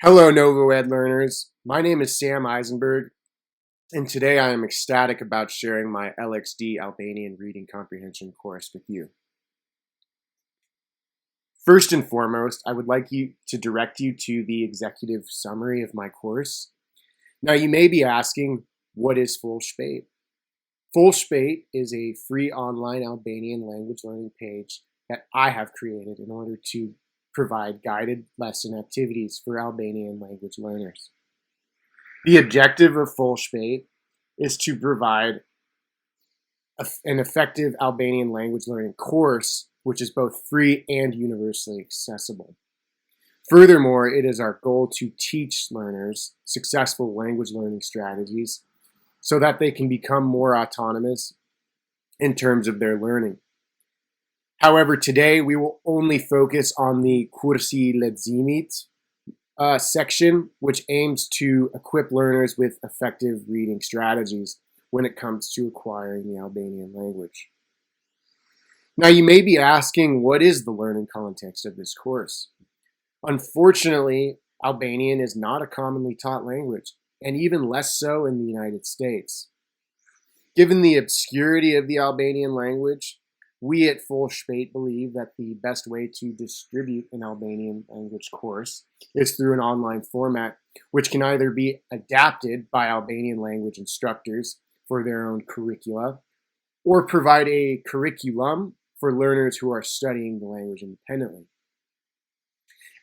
Hello, NovoEd learners. My name is Sam Eisenberg, and today I am ecstatic about sharing my LXD Albanian Reading Comprehension course with you. First and foremost, I would like to direct you to the executive summary of my course. Now, you may be asking, what is Full Spate? Full Spate is a free online Albanian language learning page that I have created in order to provide guided lesson activities for Albanian language learners. The objective of Full Spate is to provide an effective Albanian language learning course, which is both free and universally accessible. Furthermore, it is our goal to teach learners successful language learning strategies so that they can become more autonomous in terms of their learning. However, today we will only focus on the Kursi Ledzimit section, which aims to equip learners with effective reading strategies when it comes to acquiring the Albanian language. Now, you may be asking, what is the learning context of this course? Unfortunately, Albanian is not a commonly taught language, and even less so in the United States. Given the obscurity of the Albanian language, we at Full Spate believe that the best way to distribute an Albanian language course is through an online format, which can either be adapted by Albanian language instructors for their own curricula, or provide a curriculum for learners who are studying the language independently.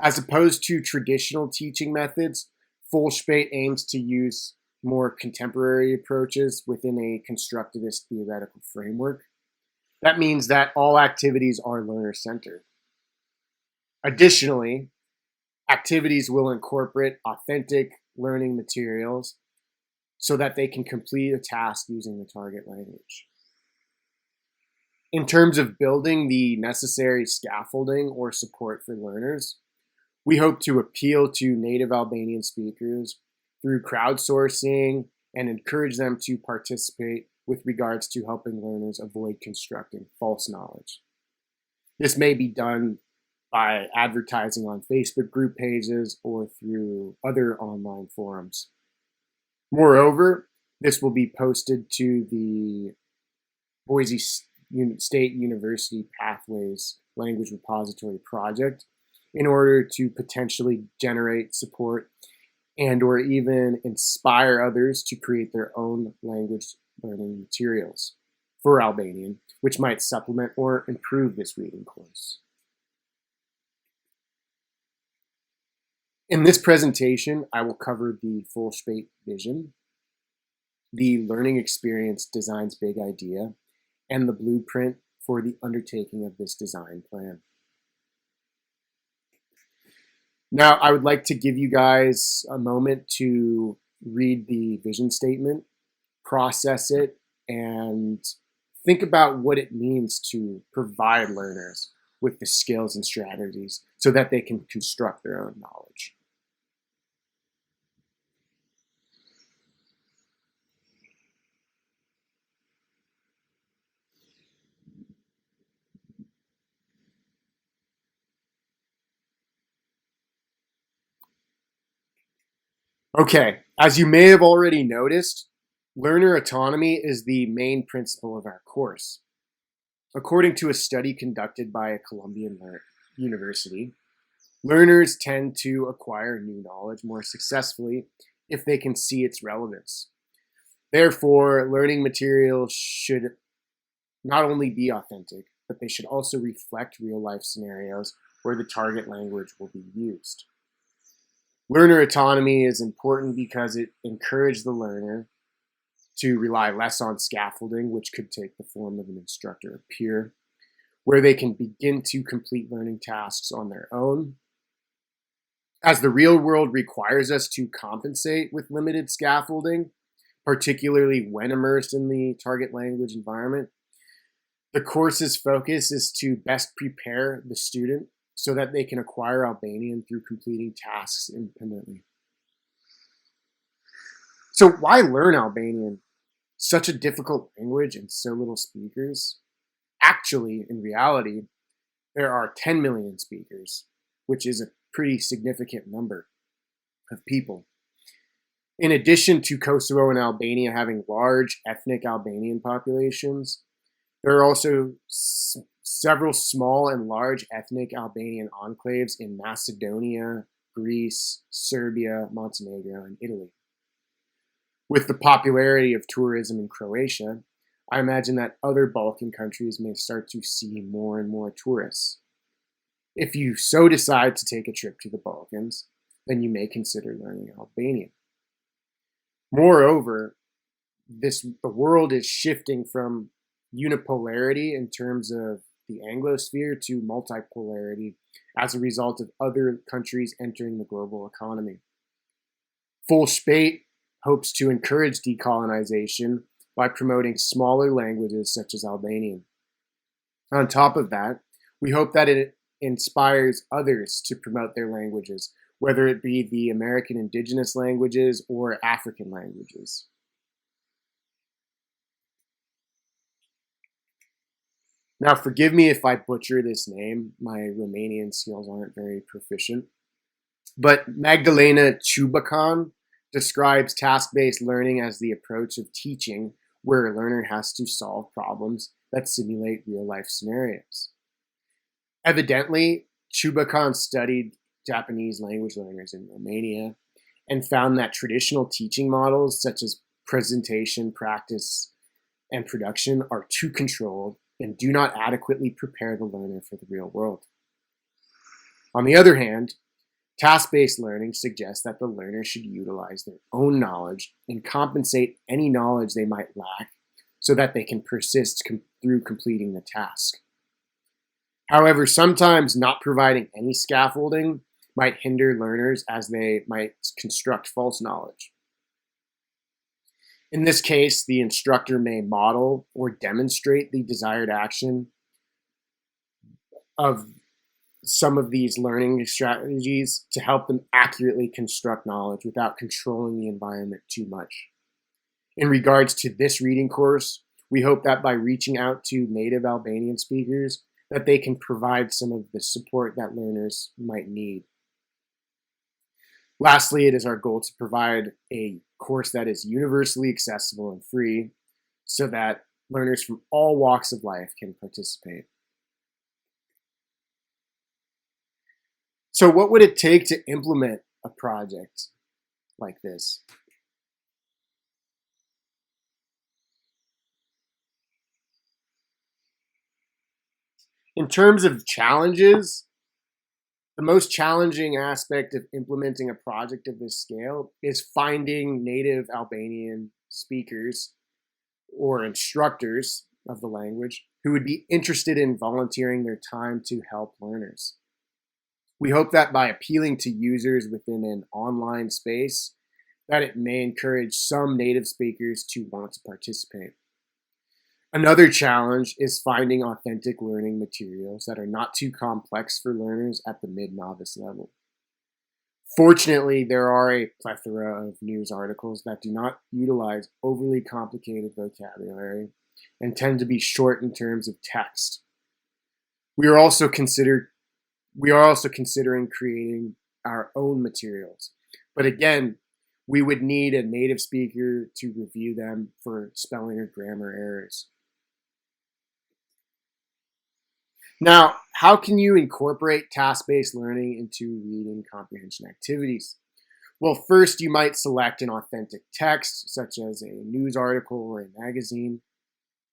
As opposed to traditional teaching methods, Full Spate aims to use more contemporary approaches within a constructivist theoretical framework. That means that all activities are learner-centered. Additionally, activities will incorporate authentic learning materials so that they can complete a task using the target language. In terms of building the necessary scaffolding or support for learners, we hope to appeal to native Albanian speakers through crowdsourcing and encourage them to participate with regards to helping learners avoid constructing false knowledge. This may be done by advertising on Facebook group pages or through other online forums. Moreover, this will be posted to the Boise State University Pathways Language Repository Project in order to potentially generate support and or even inspire others to create their own language learning materials for Albanian, which might supplement or improve this reading course. In this presentation, I will cover the Full Spate vision, the learning experience design's big idea, and the blueprint for the undertaking of this design plan. Now, I would like to give you guys a moment to read the vision statement, process it, and think about what it means to provide learners with the skills and strategies so that they can construct their own knowledge. Okay, as you may have already noticed, learner autonomy is the main principle of our course. According to a study conducted by a Columbian university, learners tend to acquire new knowledge more successfully if they can see its relevance. Therefore, learning materials should not only be authentic, but they should also reflect real-life scenarios where the target language will be used. Learner autonomy is important because it encourages the learner to rely less on scaffolding, which could take the form of an instructor or peer, where they can begin to complete learning tasks on their own. As the real world requires us to compensate with limited scaffolding, particularly when immersed in the target language environment, the course's focus is to best prepare the student so that they can acquire Albanian through completing tasks independently. So why learn Albanian? Such a difficult language and so little speakers? Actually, in reality, there are 10 million speakers, which is a pretty significant number. of people. In addition to Kosovo and Albania having large ethnic Albanian populations, there are also several small and large ethnic Albanian enclaves in Macedonia, Greece, Serbia, Montenegro, and Italy. With the popularity of tourism in Croatia, I imagine that other Balkan countries may start to see more and more tourists. If you so decide to take a trip to the Balkans, then you may consider learning Albanian. Moreover, the world is shifting from unipolarity in terms of the Anglosphere to multipolarity as a result of other countries entering the global economy. Full Spate hopes to encourage decolonization by promoting smaller languages such as Albanian. On top of that, we hope that it inspires others to promote their languages, whether it be the American indigenous languages or African languages. Now, forgive me if I butcher this name. My Romanian skills aren't very proficient. But Magdalena Chubacan describes task-based learning as the approach of teaching where a learner has to solve problems that simulate real-life scenarios. Evidently, Chubacan studied Japanese language learners in Romania and found that traditional teaching models such as presentation, practice, and production are too controlled and do not adequately prepare the learner for the real world. On the other hand, task-based learning suggests that the learner should utilize their own knowledge and compensate any knowledge they might lack so that they can persist through completing the task. However, sometimes not providing any scaffolding might hinder learners as they might construct false knowledge. In this case, the instructor may model or demonstrate the desired action of some of these learning strategies to help them accurately construct knowledge without controlling the environment too much. In regards to this reading course, we hope that by reaching out to native Albanian speakers, that they can provide some of the support that learners might need. Lastly, it is our goal to provide a course that is universally accessible and free so that learners from all walks of life can participate. So what would it take to implement a project like this? In terms of challenges, the most challenging aspect of implementing a project of this scale is finding native Albanian speakers or instructors of the language who would be interested in volunteering their time to help learners. We hope that by appealing to users within an online space, that it may encourage some native speakers to want to participate. Another challenge is finding authentic learning materials that are not too complex for learners at the mid-novice level. Fortunately, there are a plethora of news articles that do not utilize overly complicated vocabulary and tend to be short in terms of text. We are also considering creating our own materials. But again, we would need a native speaker to review them for spelling or grammar errors. Now, how can you incorporate task-based learning into reading comprehension activities? Well, first, you might select an authentic text, such as a news article or a magazine.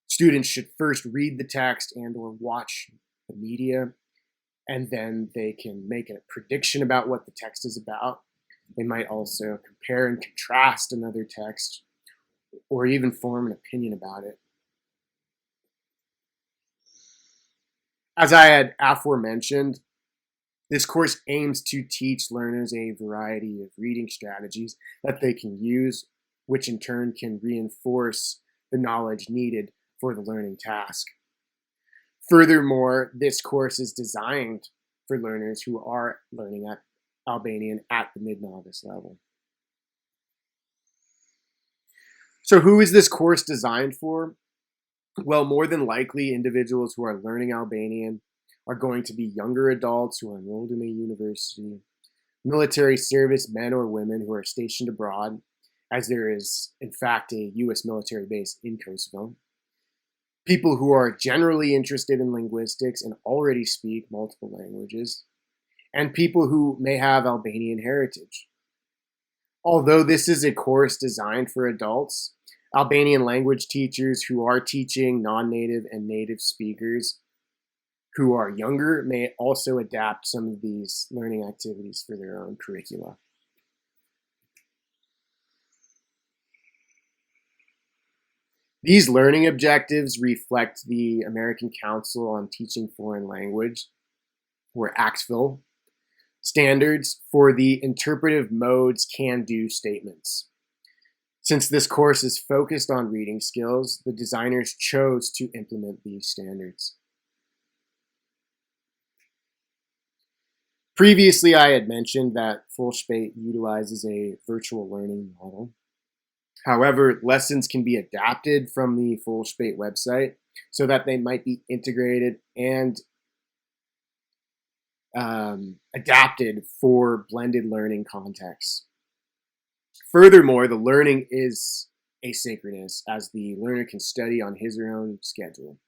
Students should first read the text and or watch the media, and then they can make a prediction about what the text is about. They might also compare and contrast another text, or even form an opinion about it. As I had aforementioned, this course aims to teach learners a variety of reading strategies that they can use, which in turn can reinforce the knowledge needed for the learning task. Furthermore, this course is designed for learners who are learning Albanian at the mid-novice level. So who is this course designed for? Well, more than likely, individuals who are learning Albanian are going to be younger adults who are enrolled in a university, military service men or women who are stationed abroad, as there is, in fact, a U.S. military base in Kosovo, people who are generally interested in linguistics and already speak multiple languages, and people who may have Albanian heritage. Although this is a course designed for adults, Albanian language teachers who are teaching non-native and native speakers who are younger may also adapt some of these learning activities for their own curricula. These learning objectives reflect the American Council on Teaching Foreign Language, or ACTFL, standards for the interpretive modes can-do statements. Since this course is focused on reading skills, the designers chose to implement these standards. Previously, I had mentioned that Fullspate utilizes a virtual learning model. However, lessons can be adapted from the Fullspate website so that they might be integrated and adapted for blended learning contexts. Furthermore, the learning is asynchronous, as the learner can study on his or her own schedule.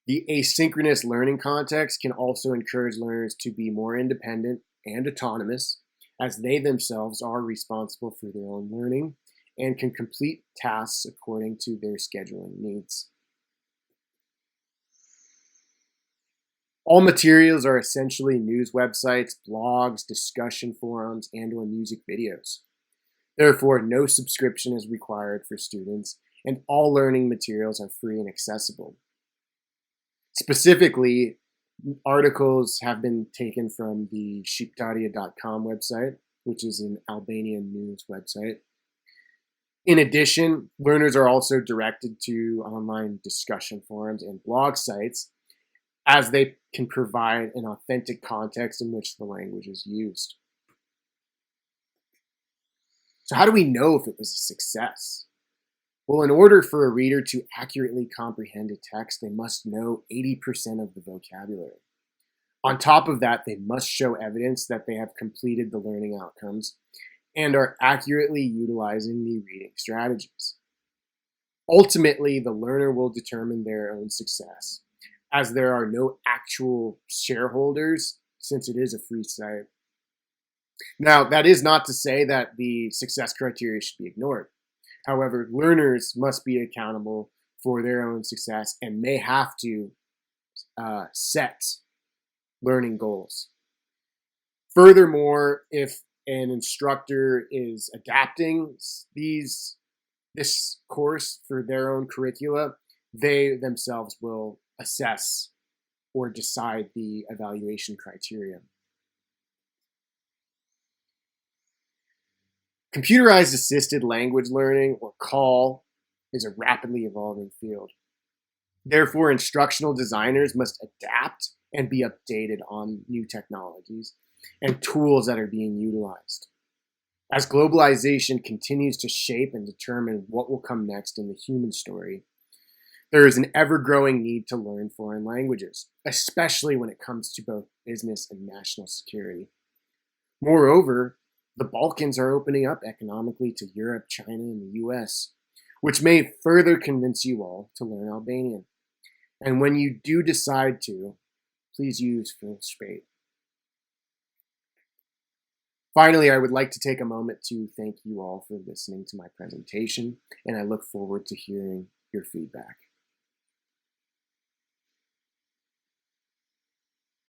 The asynchronous learning context can also encourage learners to be more independent and autonomous, as they themselves are responsible for their own learning and can complete tasks according to their scheduling needs. All materials are essentially news websites, blogs, discussion forums, and/or music videos. Therefore, no subscription is required for students, and all learning materials are free and accessible. Specifically, articles have been taken from the shqiptaria.com website, which is an Albanian news website. In addition, learners are also directed to online discussion forums and blog sites, as they can provide an authentic context in which the language is used. So how do we know if it was a success? Well, in order for a reader to accurately comprehend a text, they must know 80% of the vocabulary. On top of that, they must show evidence that they have completed the learning outcomes and are accurately utilizing the reading strategies. Ultimately, the learner will determine their own success, as there are no actual shareholders since it is a free site. Now, that is not to say that the success criteria should be ignored. However, learners must be accountable for their own success and may have to set learning goals. Furthermore, if an instructor is adapting this course for their own curricula, they themselves will assess or decide the evaluation criteria. Computerized assisted language learning, or CALL, is a rapidly evolving field. Therefore, instructional designers must adapt and be updated on new technologies and tools that are being utilized. As globalization continues to shape and determine what will come next in the human story, there is an ever-growing need to learn foreign languages, especially when it comes to both business and national security. Moreover, the Balkans are opening up economically to Europe, China, and the US, which may further convince you all to learn Albanian. And when you do decide to, please use Fullspate. Finally, I would like to take a moment to thank you all for listening to my presentation, and I look forward to hearing your feedback.